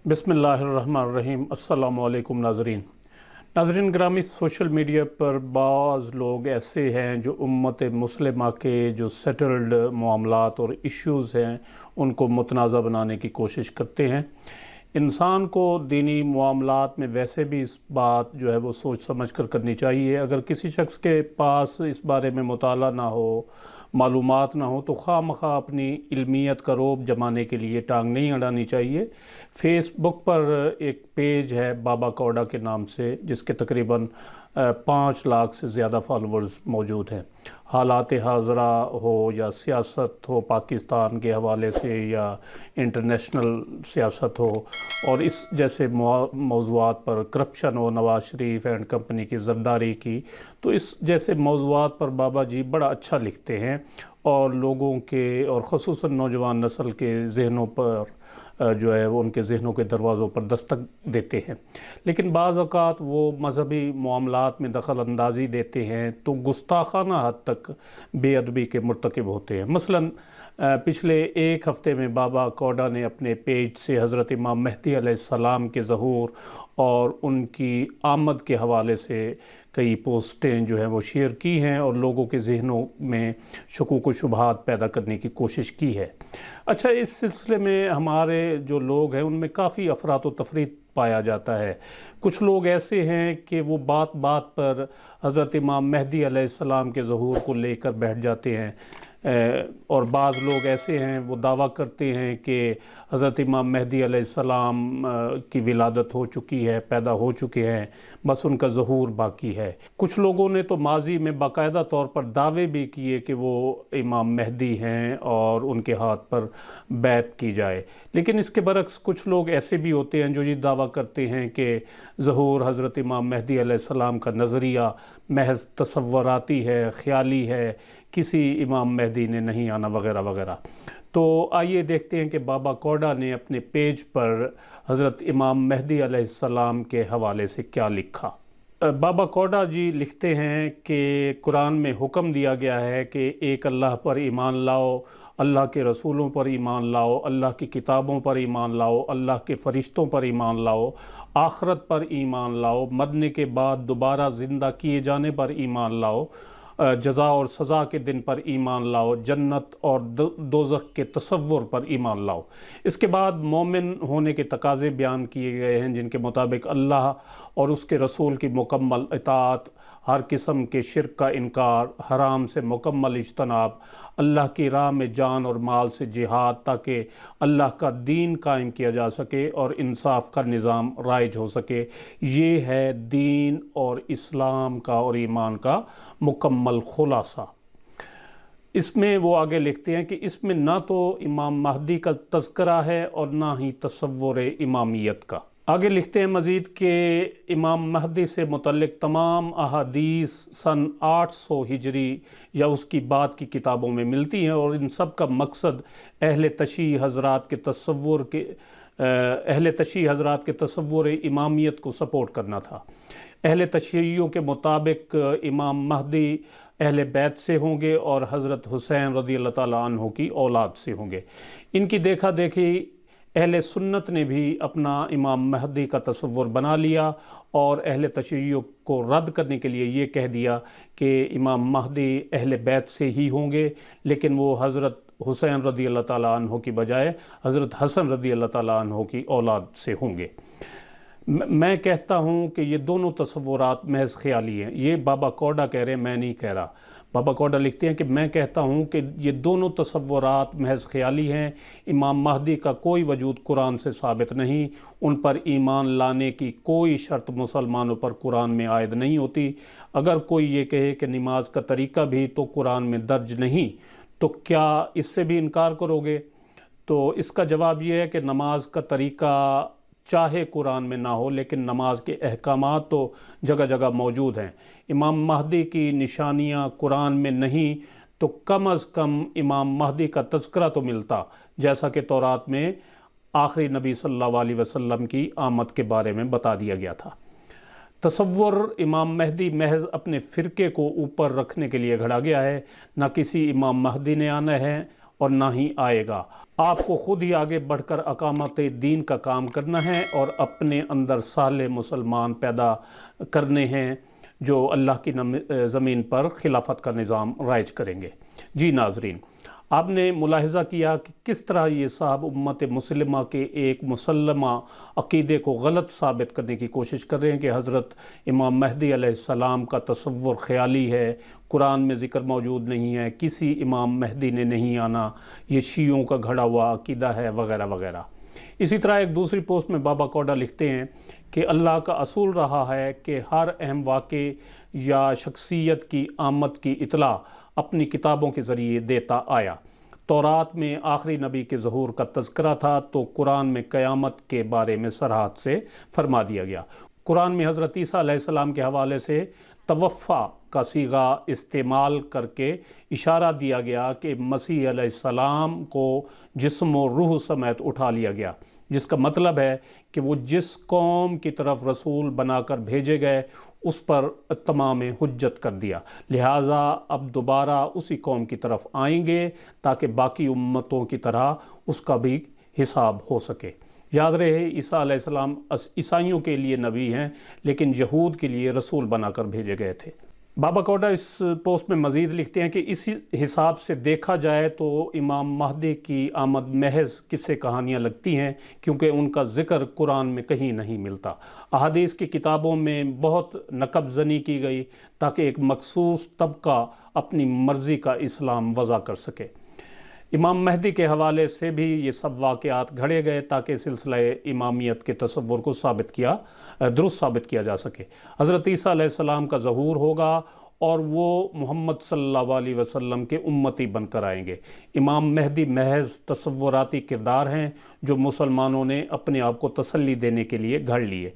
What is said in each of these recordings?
बिस्मिल्लाहिर्रहमानिर्रहीम। अस्सलामु अलैकुम नाज़रीन ग्रामी, सोशल मीडिया पर बाज़ लोग ऐसे हैं जो उम्मत मुस्लिमा के जो सेटल्ड मामलात और इश्यूज़ हैं उनको मुतनाज़ा बनाने की कोशिश करते हैं। इंसान को दीनी मामलात में वैसे भी इस बात जो है वो सोच समझ कर करनी चाहिए। अगर किसी शख्स के पास इस बारे में मुताला ना हो, मालूमात ना हो, तो खामखा अपनी इल्मियत का रोब जमाने के लिए टांग नहीं अड़ानी चाहिए। फ़ेसबुक पर एक पेज है बाबा कौड़ा के नाम से, जिसके तकरीबन 5 लाख से ज़्यादा फॉलोअर्स मौजूद हैं। हालात हाज़रा हो या सियासत हो पाकिस्तान के हवाले से या इंटरनेशनल सियासत हो, और इस जैसे मौज़ूआत पर, करप्शन हो, नवाज़ शरीफ एंड कंपनी की ज़रदारी की, तो इस जैसे मौज़ूआत पर बाबा जी बड़ा अच्छा लिखते हैं और लोगों के और ख़ुसूसन नौजवान नस्ल के ज़हनों पर जो है वो उनके ज़हनों के दरवाज़ों पर दस्तक देते हैं। लेकिन बाज़ औक़ात वो मज़हबी मामलात में दखल अंदाज़ी देते हैं तो गुस्ताखाना हद तक बेअदबी के मुर्तकिब होते हैं। मसलन पिछले एक हफ़्ते में बाबा कौड़ा ने अपने पेज से हज़रत इमाम मेहदी अलैहिस्सलाम के ज़हूर और उनकी आमद के हवाले से कई पोस्टें जो हैं वो शेयर की हैं और लोगों के ज़हनों में शकूक व शुबहात पैदा करने की कोशिश की है। अच्छा, इस सिलसिले में हमारे जो लोग हैं उनमें काफ़ी अफरात व तफरीत पाया जाता है। कुछ लोग ऐसे हैं कि वो बात बात पर हज़रत इमाम मेहदी अलैहिस्सलाम के ज़हूर को लेकर बैठ जाते हैं, और बाज़ लोग ऐसे हैं वो दावा करते हैं कि हज़रत इमाम मेहदी अलैहिस्सलाम की विलादत हो चुकी है, पैदा हो चुके हैं, बस उनका ज़हूर बाकी है। कुछ लोगों ने तो माजी में बाकायदा तौर पर दावे भी किए कि वो इमाम मेहदी हैं और उनके हाथ पर बैत की जाए। लेकिन इसके बरक्स कुछ लोग ऐसे भी होते हैं जो ये दावा करते हैं कि ज़हूर हज़रत इमाम मेहदी अलैहिस्सलाम का नज़रिया महज तसव्वुराती है, ख़याली है, किसी इमाम मेहदी ने नहीं आना वगैरह वगैरह। तो आइए देखते हैं कि बाबा कौड़ा ने अपने पेज पर हज़रत इमाम मेहदी अलैहिस्सलाम के हवाले से क्या लिखा। बाबा कौड़ा जी लिखते हैं कि कुरान में हुक्म दिया गया है कि एक अल्लाह पर ईमान लाओ, अल्लाह के रसूलों पर ईमान लाओ, अल्लाह की किताबों पर ईमान लाओ, अल्लाह के फ़रिश्तों पर ईमान लाओ, आखरत पर ईमान लाओ, मरने के बाद दोबारा ज़िंदा किए जाने पर ईमान लाओ, जज़ा और सज़ा के दिन पर ईमान लाओ, जन्नत और दोज़ख के तसव्वुर पर ईमान लाओ। इसके बाद मोमिन होने के तकाज़े बयान किए गए हैं, जिनके मुताबिक अल्लाह और उसके रसूल की मुकम्मल इताअत, हर किस्म के शिर्क का इनकार, हराम से मुकम्मल इज्तनाब, अल्लाह की राह में जान और माल से जिहाद, ताकि अल्लाह का दीन कायम किया जा सके और इंसाफ का निज़ाम राइज हो सके। ये है दीन और इस्लाम का और ईमान का मुकम्मल खुलासा। इसमें वो आगे लिखते हैं कि इसमें ना तो इमाम महदी का तज़किरा है और ना ही तसव्वुर इमामियत का। आगे लिखते हैं मज़ीद कि इमाम महदी से मुतल्लिक़ तमाम अहादीस सन 800 हिजरी या उसकी बाद की किताबों में मिलती हैं और इन सब का मकसद अहले तशीह हज़रात के तसव्वुर इमामियत को सपोर्ट करना था। अहले तशय्युओं के मुताबिक इमाम महदी अहले बैत से होंगे और हज़रत हुसैन रज़ियल्लाहु ताला अन्हु की औलाद से होंगे। इनकी देखा देखी अहले सुन्नत ने भी अपना इमाम महदी का तसव्वुर बना लिया और अहले तशय्युओं को रद्द करने के लिए ये कह दिया कि इमाम महदी अहले बैत से ही होंगे, लेकिन वो हज़रत हुसैन रज़ियल्लाहु ताला अन्हु की बजाय हज़रत हसन रज़ियल्लाहु ताला अन्हु की औलाद से होंगे। मैं कहता हूँ कि ये दोनों तसव्वुरात महज ख़याली हैं। ये बाबा कौड़ा कह रहे हैं, मैं नहीं कह रहा। बाबा कौड़ा लिखते हैं कि मैं कहता हूँ कि ये दोनों तसव्वुरात महज ख़याली हैं। इमाम महदी का कोई वजूद कुरान से साबित नहीं, उन पर ईमान लाने की कोई शर्त मुसलमानों पर कुरान में आयद नहीं होती। अगर कोई ये कहे कि नमाज का तरीक़ा भी तो कुरान में दर्ज नहीं, तो क्या इससे भी इनकार करोगे? तो इसका जवाब ये है कि नमाज का तरीक़ा चाहे कुरान में ना हो, लेकिन नमाज के अहकामात तो जगह जगह मौजूद हैं। इमाम महदी की निशानियां कुरान में नहीं तो कम अज़ कम इमाम महदी का तज़किरा तो मिलता, जैसा कि तौरात में आखिरी नबी सल्लल्लाहु अलैहि वसल्लम की आमद के बारे में बता दिया गया था। तसव्वुर इमाम महदी महज अपने फ़िरके को ऊपर रखने के लिए घड़ा गया है, न किसी इमाम महदी ने आना है اور نہ ہی آئے گا۔ آپ کو خود ہی آگے بڑھ کر اقامت دین کا کام کرنا ہے اور اپنے اندر صالح مسلمان پیدا کرنے ہیں جو اللہ کی زمین پر خلافت کا نظام رائج کریں گے۔ جی ناظرین، آپ نے ملاحظہ کیا کہ کس طرح یہ صاحب امت مسلمہ کے ایک مسلمہ عقیدے کو غلط ثابت کرنے کی کوشش کر رہے ہیں کہ حضرت امام مہدی علیہ السلام کا تصور خیالی ہے، قرآن میں ذکر موجود نہیں ہے، کسی امام مہدی نے نہیں آنا، یہ شیعوں کا گھڑا ہوا عقیدہ ہے، وغیرہ وغیرہ۔ اسی طرح ایک دوسری پوسٹ میں بابا کوڈا لکھتے ہیں کہ اللہ کا اصول رہا ہے کہ ہر اہم واقعے یا شخصیت کی آمد کی اطلاع اپنی کتابوں کے ذریعے دیتا آیا۔ تورات میں آخری نبی کے ظہور کا تذکرہ تھا تو قرآن میں قیامت کے بارے میں صراحت سے فرما دیا گیا۔ قرآن میں حضرت عیسیٰ علیہ السلام کے حوالے سے توفیٰ کا صیغہ استعمال کر کے اشارہ دیا گیا کہ مسیح علیہ السلام کو جسم و روح سمیت اٹھا لیا گیا، جس کا مطلب ہے کہ وہ جس قوم کی طرف رسول بنا کر بھیجے گئے اس پر تمام حجت کر دیا، لہٰذا اب دوبارہ اسی قوم کی طرف آئیں گے تاکہ باقی امتوں کی طرح اس کا بھی حساب ہو سکے۔ یاد رہے عیسیٰ علیہ السلام عیسائیوں کے لیے نبی ہیں لیکن یہود کے لیے رسول بنا کر بھیجے گئے تھے۔ بابا کوڈا اس پوسٹ میں مزید لکھتے ہیں کہ اسی حساب سے دیکھا جائے تو امام مہدی کی آمد محض قصے کہانیاں لگتی ہیں کیونکہ ان کا ذکر قرآن میں کہیں نہیں ملتا۔ احادیث کی کتابوں میں بہت نقب زنی کی گئی تاکہ ایک مخصوص طبقہ اپنی مرضی کا اسلام وضع کر سکے۔ امام مہدی کے حوالے سے بھی یہ سب واقعات گھڑے گئے تاکہ سلسلہ امامیت کے تصور کو درست ثابت کیا جا سکے۔ حضرت عیسیٰ علیہ السلام کا ظہور ہوگا اور وہ محمد صلی اللہ علیہ وسلم کے امتی بن کر آئیں گے۔ امام مہدی محض تصوراتی کردار ہیں جو مسلمانوں نے اپنے آپ کو تسلی دینے کے لیے گھڑ لیے،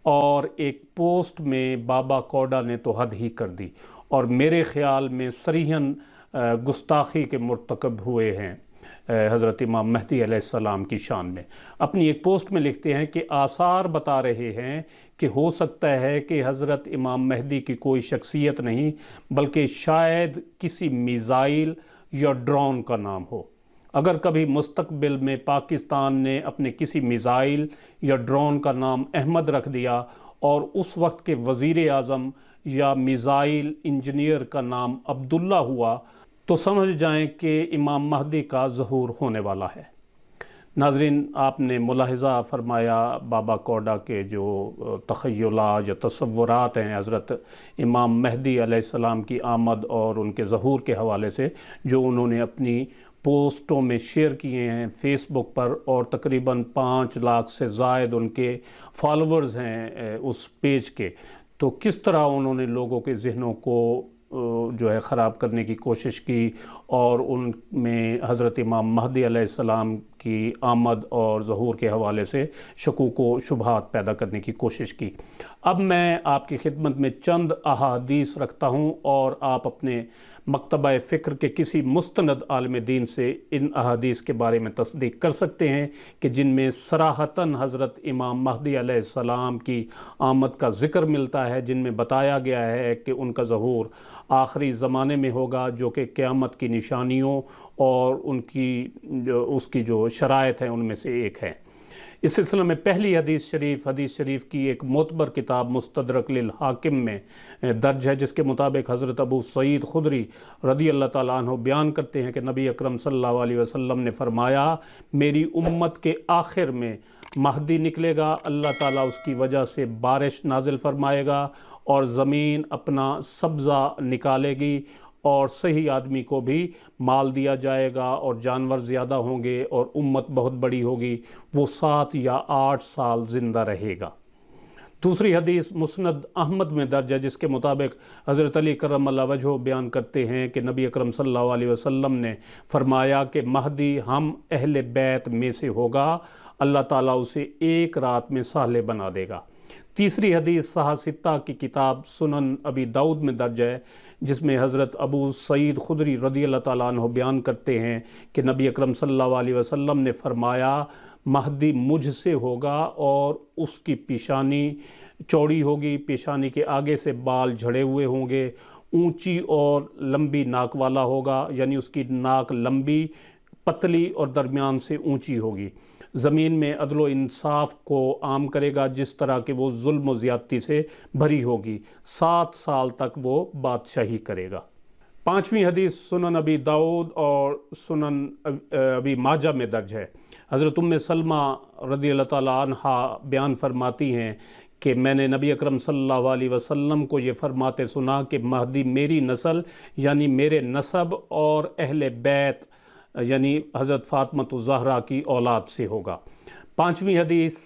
اور ایک پوسٹ میں بابا کوڈا نے تو حد ہی کر دی اور میرے خیال میں صریحاً گستاخی کے مرتکب ہوئے ہیں حضرت امام مہدی علیہ السلام کی شان میں۔ اپنی ایک پوسٹ میں لکھتے ہیں کہ آثار بتا رہے ہیں کہ ہو سکتا ہے کہ حضرت امام مہدی کی کوئی شخصیت نہیں بلکہ شاید کسی میزائل یا ڈرون کا نام ہو۔ اگر کبھی مستقبل میں پاکستان نے اپنے کسی میزائل یا ڈرون کا نام احمد رکھ دیا اور اس وقت کے وزیر اعظم یا میزائل انجینئر کا نام عبداللہ ہوا تو سمجھ جائیں کہ امام مہدی کا ظہور ہونے والا ہے۔ ناظرین، آپ نے ملاحظہ فرمایا بابا کوڈا کے جو تخیلات یا تصورات ہیں حضرت امام مہدی علیہ السلام کی آمد اور ان کے ظہور کے حوالے سے جو انہوں نے اپنی پوسٹوں میں شیئر کیے ہیں فیس بک پر، اور تقریباً 5 لاکھ سے زائد ان کے فالورز ہیں اس پیج کے، تو کس طرح انہوں نے لوگوں کے ذہنوں کو جو ہے خراب کرنے کی کوشش کی اور ان میں حضرت امام مہدی علیہ السلام کی آمد اور ظہور کے حوالے سے شکوک و شبہات پیدا کرنے کی کوشش کی۔ اب میں آپ کی خدمت میں چند احادیث رکھتا ہوں اور آپ اپنے مکتبہ فکر کے کسی مستند عالم دین سے ان احادیث کے بارے میں تصدیق کر سکتے ہیں کہ جن میں صراحتاً حضرت امام مہدی علیہ السلام کی آمد کا ذکر ملتا ہے، جن میں بتایا گیا ہے کہ ان کا ظہور آخری زمانے میں ہوگا جو کہ قیامت کی نشانیوں اور اس کی جو شرائط ہیں ان میں سے ایک ہے۔ اس سلسلے میں پہلی حدیث شریف کی ایک معتبر کتاب مستدرک للحاکم میں درج ہے، جس کے مطابق حضرت ابو سعید خدری رضی اللہ تعالیٰ عنہ بیان کرتے ہیں کہ نبی اکرم صلی اللہ علیہ وسلم نے فرمایا، میری امت کے آخر میں مہدی نکلے گا، اللہ تعالیٰ اس کی وجہ سے بارش نازل فرمائے گا اور زمین اپنا سبزہ نکالے گی اور صحیح آدمی کو بھی مال دیا جائے گا اور جانور زیادہ ہوں گے اور امت بہت بڑی ہوگی، وہ 7 یا 8 سال زندہ رہے گا۔ دوسری حدیث مسند احمد میں درج ہے، جس کے مطابق حضرت علی کرم اللہ وجہہ بیان کرتے ہیں کہ نبی اکرم صلی اللہ علیہ وسلم نے فرمایا کہ مہدی ہم اہل بیت میں سے ہوگا، اللہ تعالیٰ اسے ایک رات میں صالح بنا دے گا۔ تیسری حدیث صحاح ستہ کی کتاب سنن ابی داؤد میں درج ہے، جس میں حضرت ابو سعید خدری رضی اللہ تعالیٰ عنہ بیان کرتے ہیں کہ نبی اکرم صلی اللہ علیہ وسلم نے فرمایا، مہدی مجھ سے ہوگا اور اس کی پیشانی چوڑی ہوگی، پیشانی کے آگے سے بال جھڑے ہوئے ہوں گے، اونچی اور لمبی ناک والا ہوگا، یعنی اس کی ناک لمبی पतली और दरमियान से ऊंची होगी। ज़मीन में अदल व इंसाफ को आम करेगा, जिस तरह के वो जुल्म व ज़्यादती से भरी होगी। 7 साल तक वो बादशाही करेगा। 5वीं हदीस सुनन अबी दाऊद और सुनन अबी माजा में दर्ज है। हज़रत उम्मे सलमा रज़ी अल्लाह ताला अन्हा बयान फरमाती हैं कि मैंने नबी अकरम सल्लल्लाहु अलैहि वसल्लम को ये फरमाते सुना कि महदी मेरी नस्ल यानी मेरे नसब और अहले बैत यानी हज़रत फ़ातिमा ज़हरा की औलाद से होगा। 5वीं हदीस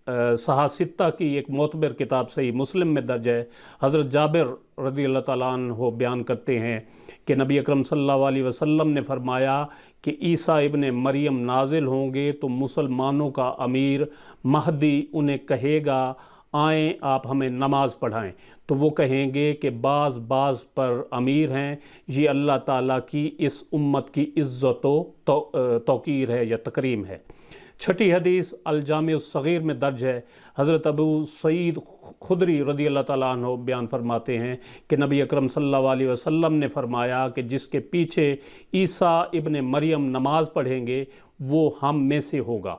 सहा सित्ता की एक मोतबर किताब सही मुस्लिम में दर्ज है। हज़रत जाबिर रज़ी अल्लाह ताला अन्हु बयान करते हैं कि नबी अकरम सल्लल्लाहु अलैहि वसल्लम ने फरमाया कि ईसा इब्ने मरियम नाजिल होंगे तो मुसलमानों का अमीर महदी उन्हें कहेगा, आएँ आप हमें नमाज पढ़ाएं। तो वो कहेंगे कि बाज़ पर अमीर हैं, ये अल्लाह ताला की इस उम्मत की इज़्ज़त व तौक़ीर है या तकरीम है। 6ठी हदीस अल-जामी उस-सग़ीर में दर्ज है। हज़रत अबू सईद खुदरी रज़ी अल्लाह ताला अन्हु बयान फरमाते हैं कि नबी अकरम सल्लल्लाहु अलैहि वसल्लम ने फरमाया कि जिसके पीछे ईसा इब्ने मरियम नमाज पढ़ेंगे वो हम में से होगा।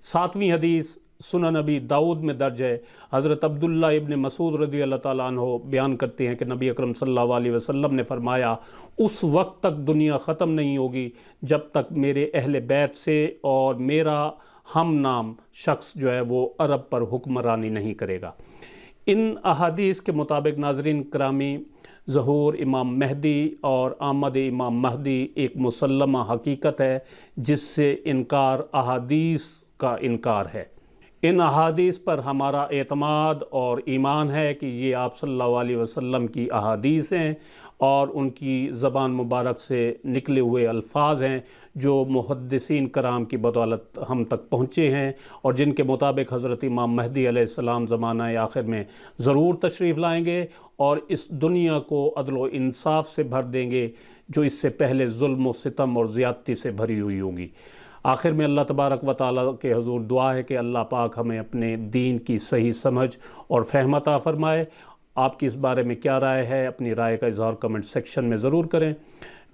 7वीं हदीस सुनन नबी दाऊद में दर्ज है। हज़रत अब्दुल्ला इब्ने मसूद रज़ी अल्लाह ताला अन्हु बयान करते हैं कि नबी अकरम सल्लल्लाहु अलैहि वसल्लम ने फरमाया, उस वक्त तक दुनिया ख़त्म नहीं होगी जब तक मेरे अहले बैत से और मेरा हम नाम शख्स जो है वो अरब पर हुक्मरानी नहीं करेगा। इन अहादीस के मुताबिक नाज़रीन करामी, ज़हूर इमाम महदी और आमद इमाम महदी एक मुसल्लमा हकीकत है जिससे इनकार अहादीस का इनकार है। इन अहादीस पर हमारा एतमाद और ईमान है कि ये आप सल्लल्लाहु अलैहि वसल्लम की अहादीस हैं और उनकी ज़बान मुबारक से निकले हुए अल्फाज हैं जो मुहद्दिसीन कराम की बदौलत हम तक पहुँचे हैं और जिनके मुताबिक हज़रत इमाम महदी अलैहिस्सलाम ज़माना आखिर में ज़रूर तशरीफ़ लाएंगे और इस दुनिया को अदल व इंसाफ से भर देंगे जो इससे पहले जुल्म व सितम और ज़्यादती से भरी हुई होगी। आखिर में अल्लाह तबारक व तआला के हुज़ूर दुआ है कि अल्लाह पाक हमें अपने दीन की सही समझ और फ़हम अता फ़रमाए। आपकी इस बारे में क्या राय है, अपनी राय का इज़हार कमेंट सेक्शन में ज़रूर करें।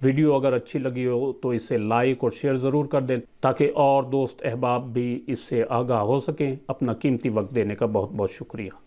वीडियो अगर अच्छी लगी हो तो इसे लाइक और शेयर ज़रूर कर दें ताकि और दोस्त अहबाब भी इससे आगाह हो सकें। अपना कीमती वक्त देने का बहुत बहुत शुक्रिया।